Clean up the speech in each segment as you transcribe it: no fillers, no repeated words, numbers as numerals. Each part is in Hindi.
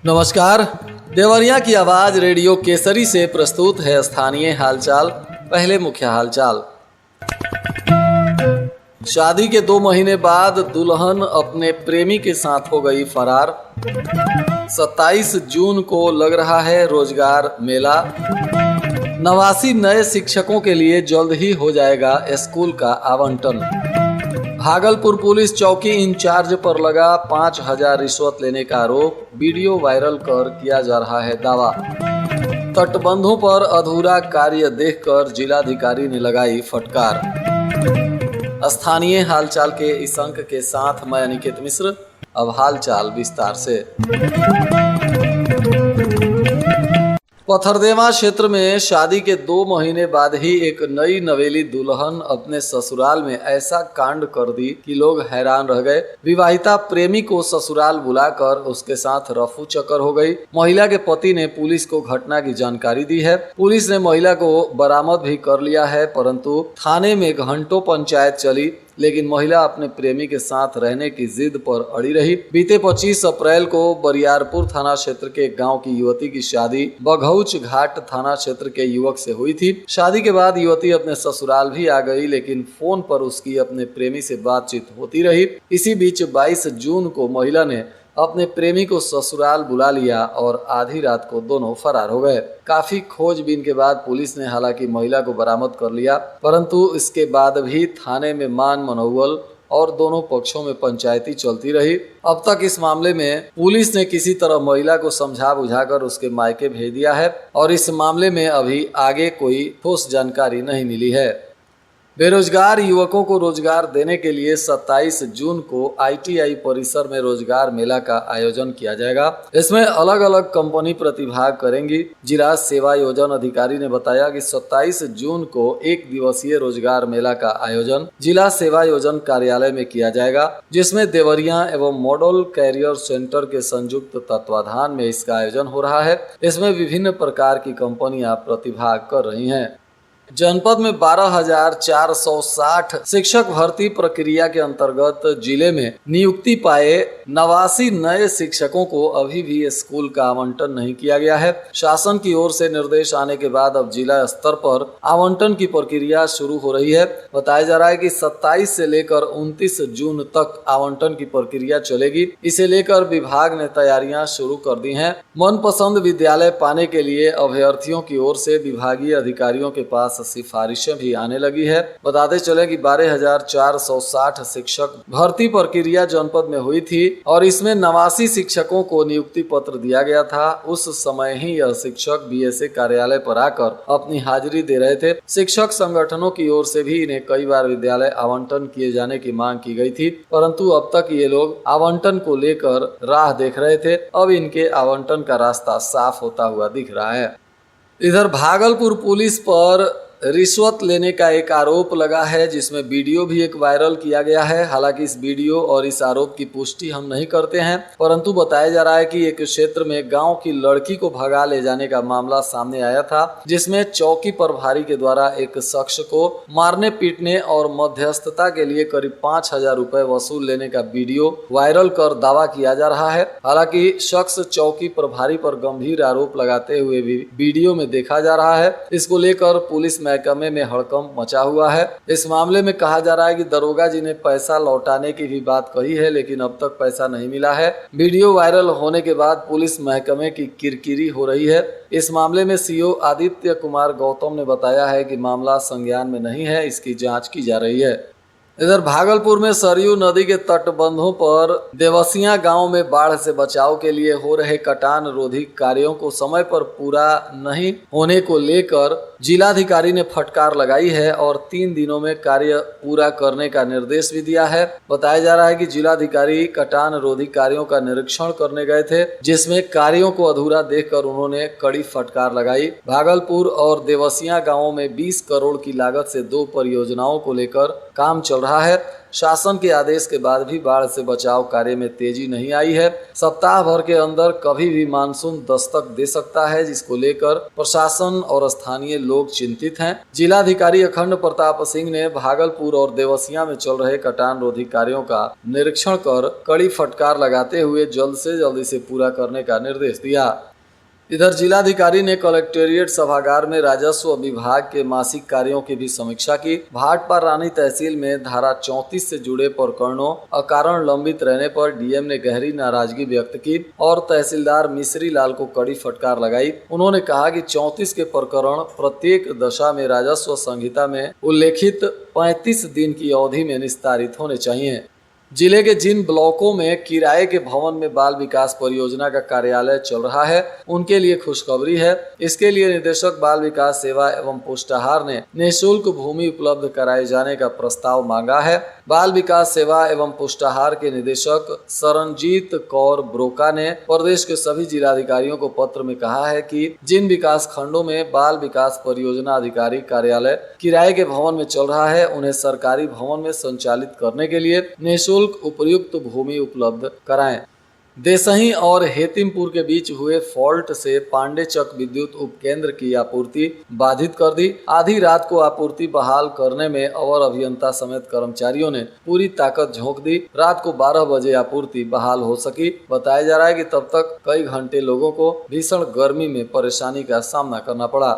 नमस्कार, देवरिया की आवाज रेडियो केसरी से प्रस्तुत है स्थानीय हालचाल। पहले मुख्य हालचाल। शादी के 2 महीने बाद दुल्हन अपने प्रेमी के साथ हो गई फरार। 27 जून को लग रहा है रोजगार मेला। 89 नए शिक्षकों के लिए जल्द ही हो जाएगा स्कूल का आवंटन। भागलपुर पुलिस चौकी इंचार्ज पर लगा 5000 रिश्वत लेने का आरोप। वीडियो वायरल कर किया जा रहा है दावा। तटबंधों पर अधूरा कार्य देखकर जिलाधिकारी ने लगाई फटकार। स्थानीय हालचाल के इस अंक के साथ मैं अनिकेत मिश्र। अब हालचाल विस्तार से। पथरदेवा क्षेत्र में शादी के 2 महीने बाद ही एक नई नवेली दुल्हन अपने ससुराल में ऐसा कांड कर दी कि लोग हैरान रह गए। विवाहिता प्रेमी को ससुराल बुलाकर उसके साथ रफू चक्कर हो गई। महिला के पति ने पुलिस को घटना की जानकारी दी है। पुलिस ने महिला को बरामद भी कर लिया है, परंतु थाने में घंटों पंचायत चली, लेकिन महिला अपने प्रेमी के साथ रहने की जिद पर अड़ी रही। बीते 25 अप्रैल को बरियारपुर थाना क्षेत्र के गांव की युवती की शादी बघौच घाट थाना क्षेत्र के युवक से हुई थी। शादी के बाद युवती अपने ससुराल भी आ गई, लेकिन फोन पर उसकी अपने प्रेमी से बातचीत होती रही। इसी बीच 22 जून को महिला ने अपने प्रेमी को ससुराल बुला लिया और आधी रात को दोनों फरार हो गए। काफी खोजबीन के बाद पुलिस ने हालांकि महिला को बरामद कर लिया, परंतु इसके बाद भी थाने में मान मनौवल और दोनों पक्षों में पंचायती चलती रही। अब तक इस मामले में पुलिस ने किसी तरह महिला को समझा बुझाकर उसके मायके भेज दिया है और इस मामले में अभी आगे कोई ठोस जानकारी नहीं मिली है। बेरोजगार युवकों को रोजगार देने के लिए 27 जून को ITI परिसर में रोजगार मेला का आयोजन किया जाएगा। इसमें अलग अलग कंपनी प्रतिभाग करेंगी। जिला सेवा योजन अधिकारी ने बताया कि 27 जून को 1 दिवसीय रोजगार मेला का आयोजन जिला सेवा योजन कार्यालय में किया जाएगा, जिसमें देवरिया एवं मॉडल कैरियर सेंटर के संयुक्त तत्वाधान में इसका आयोजन हो रहा है। इसमें विभिन्न प्रकार की कंपनियां प्रतिभाग कर रही हैं। जनपद में 12,460 शिक्षक भर्ती प्रक्रिया के अंतर्गत जिले में नियुक्ति पाए 89 नए शिक्षकों को अभी भी स्कूल का आवंटन नहीं किया गया है। शासन की ओर से निर्देश आने के बाद अब जिला स्तर पर आवंटन की प्रक्रिया शुरू हो रही है। बताया जा रहा है कि 27 से लेकर 29 जून तक आवंटन की प्रक्रिया चलेगी। इसे लेकर विभाग ने तैयारियां शुरू कर दी हैं। मनपसंद विद्यालय पाने के लिए अभ्यर्थियों की ओर से विभागीय अधिकारियों के पास सिफारिशें भी आने लगी है। बताते चले कि 12,460 शिक्षक भर्ती प्रक्रिया जनपद में हुई थी और इसमें 89 शिक्षकों को नियुक्ति पत्र दिया गया था। उस समय ही यह शिक्षक BSA कार्यालय पर आकर अपनी हाजिरी दे रहे थे। शिक्षक संगठनों की ओर से भी इन्हें कई बार विद्यालय आवंटन किए जाने की मांग की गई थी, परंतु अब तक ये लोग आवंटन को लेकर राह देख रहे थे। अब इनके आवंटन का रास्ता साफ होता हुआ दिख रहा है। इधर भागलपुर पुलिस पर रिश्वत लेने का एक आरोप लगा है, जिसमें वीडियो भी एक वायरल किया गया है। हालांकि इस वीडियो और इस आरोप की पुष्टि हम नहीं करते हैं, परंतु बताया जा रहा है कि एक क्षेत्र में गांव की लड़की को भगा ले जाने का मामला सामने आया था, जिसमें चौकी प्रभारी के द्वारा एक शख्स को मारने पीटने और मध्यस्थता के लिए करीब 5000 रुपए वसूल लेने का वीडियो वायरल कर दावा किया जा रहा है। हालांकि शख्स चौकी प्रभारी पर गंभीर आरोप लगाते हुए भी वीडियो में देखा जा रहा है। इसको लेकर पुलिस महकमे में हड़कंप मचा हुआ है। इस मामले में कहा जा रहा है कि दरोगा जी ने पैसा लौटाने की भी बात कही है, लेकिन अब तक पैसा नहीं मिला है। वीडियो वायरल होने के बाद पुलिस महकमे की किरकिरी हो रही है। इस मामले में CO आदित्य कुमार गौतम ने बताया है कि मामला संज्ञान में नहीं है, इसकी जांच की जा रही है। इधर भागलपुर में सरयू नदी के तटबंधों पर देवसिया गांव में बाढ़ से बचाव के लिए हो रहे कटान रोधी कार्यों को समय पर पूरा नहीं होने को लेकर जिलाधिकारी ने फटकार लगाई है और 3 दिनों में कार्य पूरा करने का निर्देश भी दिया है। बताया जा रहा है कि जिलाधिकारी कटान रोधी कार्यों का निरीक्षण करने गए थे, जिसमें कार्यों को अधूरा देखकर उन्होंने कड़ी फटकार लगाई। भागलपुर और देवसिया गांवों में 20 करोड़ की लागत से 2 परियोजनाओं को लेकर काम चल रहा है। शासन के आदेश के बाद भी बाढ़ से बचाव कार्य में तेजी नहीं आई है। सप्ताह भर के अंदर कभी भी मानसून दस्तक दे सकता है, जिसको लेकर प्रशासन और स्थानीय लोग चिंतित हैं। जिलाधिकारी अखंड प्रताप सिंह ने भागलपुर और देवसिया में चल रहे कटान रोधी कार्यों का निरीक्षण कर कड़ी फटकार लगाते हुए जल्द से जल्द इसे पूरा करने का निर्देश दिया। इधर जिलाधिकारी ने कलेक्टेरिएट सभागार में राजस्व विभाग के मासिक कार्यों की भी समीक्षा की। भाटपारा रानी तहसील में धारा 34 से जुड़े प्रकरणों अकारण लंबित रहने पर डीएम ने गहरी नाराजगी व्यक्त की और तहसीलदार मिश्री लाल को कड़ी फटकार लगाई। उन्होंने कहा कि 34 के प्रकरण प्रत्येक दशा में राजस्व संहिता में उल्लेखित 35 दिन की अवधि में निस्तारित होने चाहिए। जिले के जिन ब्लॉकों में किराए के भवन में बाल विकास परियोजना का कार्यालय चल रहा है, उनके लिए खुशखबरी है। इसके लिए निदेशक बाल विकास सेवा एवं पुष्टाहार ने निःशुल्क भूमि उपलब्ध कराए जाने का प्रस्ताव मांगा है। बाल विकास सेवा एवं पुष्टाहार के निदेशक सरनजीत कौर ब्रोका ने प्रदेश के सभी जिलाधिकारियों को पत्र में कहा है कि जिन विकास खंडों में बाल विकास परियोजना अधिकारी कार्यालय किराए के भवन में चल रहा है, उन्हें सरकारी भवन में संचालित करने के लिए निःशुल्क उपयुक्त भूमि उपलब्ध कराएं। देसही और हेतिमपुर के बीच हुए फॉल्ट से पांडेचक विद्युत उपकेंद्र की आपूर्ति बाधित कर दी। आधी रात को आपूर्ति बहाल करने में अवर अभियंता समेत कर्मचारियों ने पूरी ताकत झोंक दी। रात को 12 बजे आपूर्ति बहाल हो सकी। बताया जा रहा है कि तब तक कई घंटे लोगों को भीषण गर्मी में परेशानी का सामना करना पड़ा।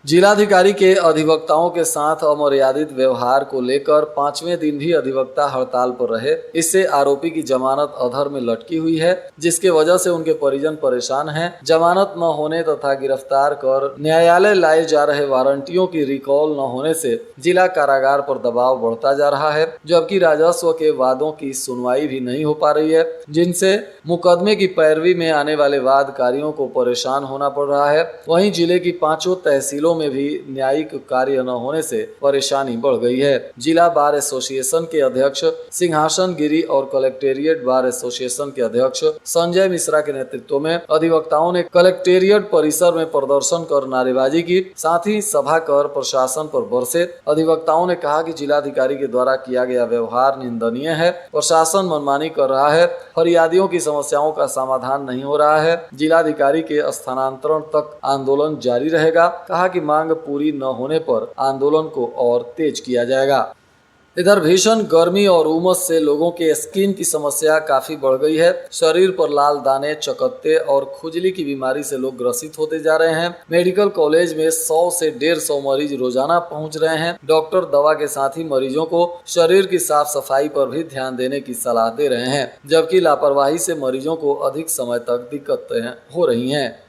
जिलाधिकारी के अधिवक्ताओं के साथ अमर्यादित व्यवहार को लेकर 5वें दिन भी अधिवक्ता हड़ताल पर रहे। इससे आरोपी की जमानत अधर में लटकी हुई है, जिसके वजह से उनके परिजन परेशान हैं। जमानत न होने तथा गिरफ्तार कर न्यायालय लाए जा रहे वारंटियों की रिकॉल न होने से जिला कारागार पर दबाव बढ़ता जा रहा है, जबकि राजस्व के वादों की सुनवाई भी नहीं हो पा रही है, जिनसे मुकदमे की पैरवी में आने वाले वादकारियों को परेशान होना पड़ रहा है। वहीं जिले की 5 तहसीलों में भी न्यायिक कार्य न होने से परेशानी बढ़ गई है। जिला बार एसोसिएशन के अध्यक्ष सिंहासन गिरी और कलेक्टेरिएट बार एसोसिएशन के अध्यक्ष संजय मिश्रा के नेतृत्व में अधिवक्ताओं ने कलेक्टेरिएट परिसर में प्रदर्शन कर नारेबाजी की, साथ ही सभा कर प्रशासन पर बरसे। अधिवक्ताओं ने कहा कि जिलाधिकारी के द्वारा किया गया व्यवहार निंदनीय है। प्रशासन मनमानी कर रहा है, फरियादियों की समस्याओं का समाधान नहीं हो रहा है। जिलाधिकारी के स्थानांतरण तक आंदोलन जारी रहेगा। कहा कि मांग पूरी न होने पर आंदोलन को और तेज किया जाएगा। इधर भीषण गर्मी और उमस से लोगों के स्किन की समस्या काफी बढ़ गई है। शरीर पर लाल दाने, चकत्ते और खुजली की बीमारी से लोग ग्रसित होते जा रहे हैं। मेडिकल कॉलेज में 100 से 150 मरीज रोजाना पहुंच रहे हैं। डॉक्टर दवा के साथ ही मरीजों को शरीर की साफ सफाई पर भी ध्यान देने की सलाह दे रहे हैं, जबकि लापरवाही से मरीजों को अधिक समय तक दिक्कतें हो रही हैं।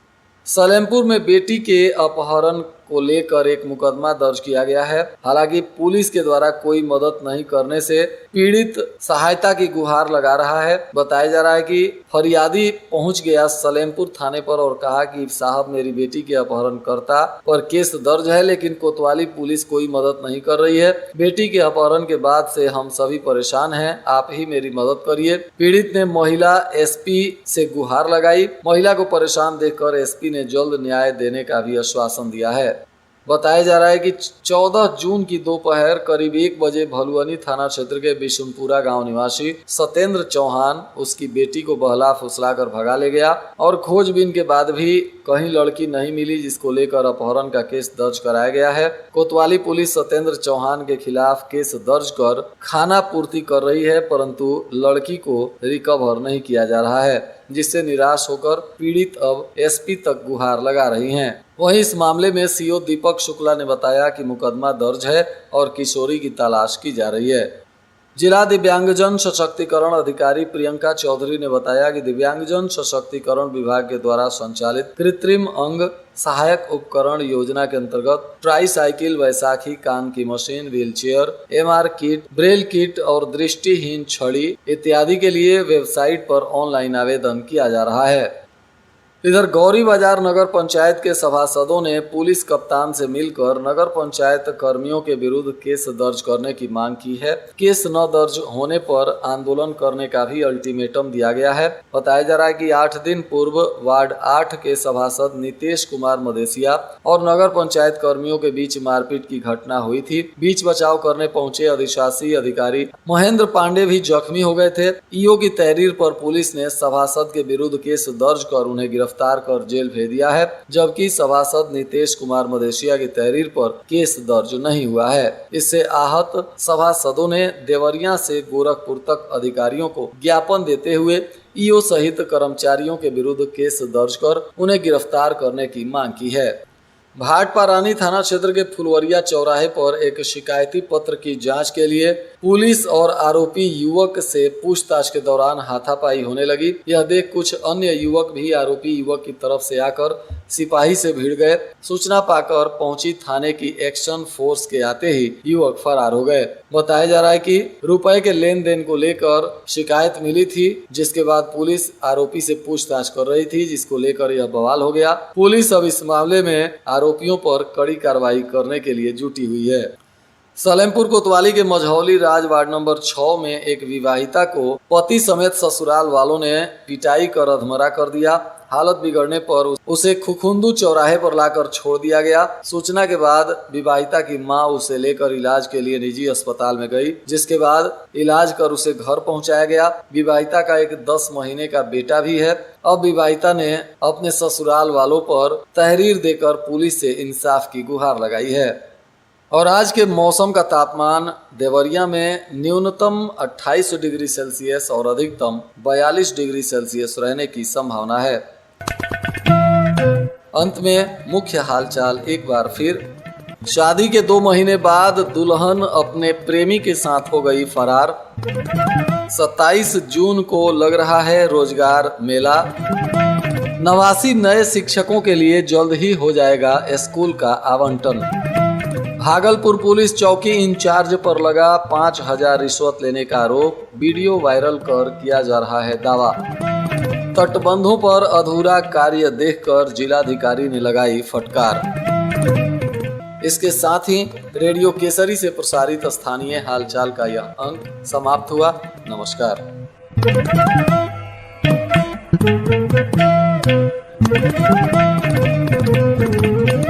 सलेमपुर में बेटी के अपहरण को लेकर एक मुकदमा दर्ज किया गया है। हालांकि पुलिस के द्वारा कोई मदद नहीं करने से पीड़ित सहायता की गुहार लगा रहा है। बताया जा रहा है कि फरियादी पहुंच गया सलेमपुर थाने पर और कहा कि साहब, मेरी बेटी के अपहरणकर्ता पर केस दर्ज है, लेकिन कोतवाली पुलिस कोई मदद नहीं कर रही है। बेटी के अपहरण के बाद से हम सभी परेशान हैं, आप ही मेरी मदद करिए। पीड़ित ने महिला एसपी से गुहार लगाई। महिला को परेशान देखकर एसपी ने जल्द न्याय देने का भी आश्वासन दिया है। बताया जा रहा है कि 14 जून की दोपहर करीब 1 बजे भलुअनी थाना क्षेत्र के बिशुनपुरा गांव निवासी सत्येंद्र चौहान उसकी बेटी को बहला फुसला कर भगा ले गया और खोजबीन के बाद भी कहीं लड़की नहीं मिली, जिसको लेकर अपहरण का केस दर्ज कराया गया है। कोतवाली पुलिस सत्येंद्र चौहान के खिलाफ केस दर्ज कर खाना पूर्ति कर रही है, परंतु लड़की को रिकवर नहीं किया जा रहा है, जिससे निराश होकर पीड़ित अब एसपी तक गुहार लगा रही हैं। वहीं इस मामले में सीओ दीपक शुक्ला ने बताया कि मुकदमा दर्ज है और किशोरी की तलाश की जा रही है। जिला दिव्यांगजन सशक्तिकरण अधिकारी प्रियंका चौधरी ने बताया कि दिव्यांगजन सशक्तिकरण विभाग के द्वारा संचालित कृत्रिम अंग सहायक उपकरण योजना के अंतर्गत ट्राईसाइकिल, वैसाखी, कान की machine, wheelchair, MR kit, Braille kit और दृष्टिहीन छड़ी इत्यादि के लिए वेबसाइट पर ऑनलाइन आवेदन किया जा रहा है। इधर गौरी बाजार नगर पंचायत के सभासदों ने पुलिस कप्तान से मिलकर नगर पंचायत कर्मियों के विरुद्ध केस दर्ज करने की मांग की है। केस न दर्ज होने पर आंदोलन करने का भी अल्टीमेटम दिया गया है। बताया जा रहा है कि 8 दिन पूर्व वार्ड 8 के सभासद नितेश कुमार मदेशिया और नगर पंचायत कर्मियों के बीच मारपीट की घटना हुई थी। बीच बचाव करने पहुंचे अधिशासी अधिकारी महेंद्र पांडे भी जख्मी हो गए थे। ईओ की तहरीर पर पुलिस ने सभासद के विरुद्ध केस दर्ज कर उन्हें गिरफ्तार कर जेल भेज दिया है, जबकि सभासद नितेश कुमार मदेशिया की तहरीर पर केस दर्ज नहीं हुआ है। इससे आहत सभासदों ने देवरिया से गोरखपुर तक अधिकारियों को ज्ञापन देते हुए ईओ सहित कर्मचारियों के विरुद्ध केस दर्ज कर उन्हें गिरफ्तार करने की मांग की है। भाटपारानी थाना क्षेत्र के फुलवरिया चौराहे पर एक शिकायती पत्र की जांच के लिए पुलिस और आरोपी युवक से पूछताछ के दौरान हाथापाई होने लगी। यह देख कुछ अन्य युवक भी आरोपी युवक की तरफ से आकर सिपाही से भिड़ गए। सूचना पाकर पहुंची थाने की एक्शन फोर्स के आते ही युवक फरार हो गए। बताया जा रहा है कि रुपए के लेन देन को लेकर शिकायत मिली थी, जिसके बाद पुलिस आरोपी से पूछताछ कर रही थी, जिसको लेकर यह बवाल हो गया। पुलिस अब इस मामले में आरोपियों पर कड़ी कार्रवाई करने के लिए जुटी हुई है। सलेमपुर कोतवाली के मझौली राज वार्ड नंबर 6 में एक विवाहिता को पति समेत ससुराल वालों ने पिटाई कर अधमरा कर दिया। हालत बिगड़ने पर उसे खुखुंदू चौराहे पर लाकर छोड़ दिया गया। सूचना के बाद विवाहिता की मां उसे लेकर इलाज के लिए निजी अस्पताल में गई, जिसके बाद इलाज कर उसे घर पहुंचाया गया। विवाहिता का एक 10 महीने का बेटा भी है। अब विवाहिता ने अपने ससुराल वालों पर तहरीर देकर पुलिस से इंसाफ की गुहार लगाई है। और आज के मौसम का तापमान देवरिया में न्यूनतम 28 डिग्री सेल्सियस और अधिकतम 42 डिग्री सेल्सियस रहने की संभावना है। अंत में मुख्य हालचाल एक बार फिर। शादी के 2 महीने बाद दुल्हन अपने प्रेमी के साथ हो गई फरार। 27 जून को लग रहा है रोजगार मेला। 89 नए शिक्षकों के लिए जल्द ही हो जाएगा स्कूल का आवंटन। भागलपुर पुलिस चौकी इंचार्ज पर लगा 5000 रिश्वत लेने का आरोप। वीडियो वायरल कर किया जा रहा है दावा। तटबंधों पर अधूरा कार्य देखकर जिलाधिकारी ने लगाई फटकार। इसके साथ ही रेडियो केसरी से प्रसारित स्थानीय हालचाल का यह अंक समाप्त हुआ। नमस्कार।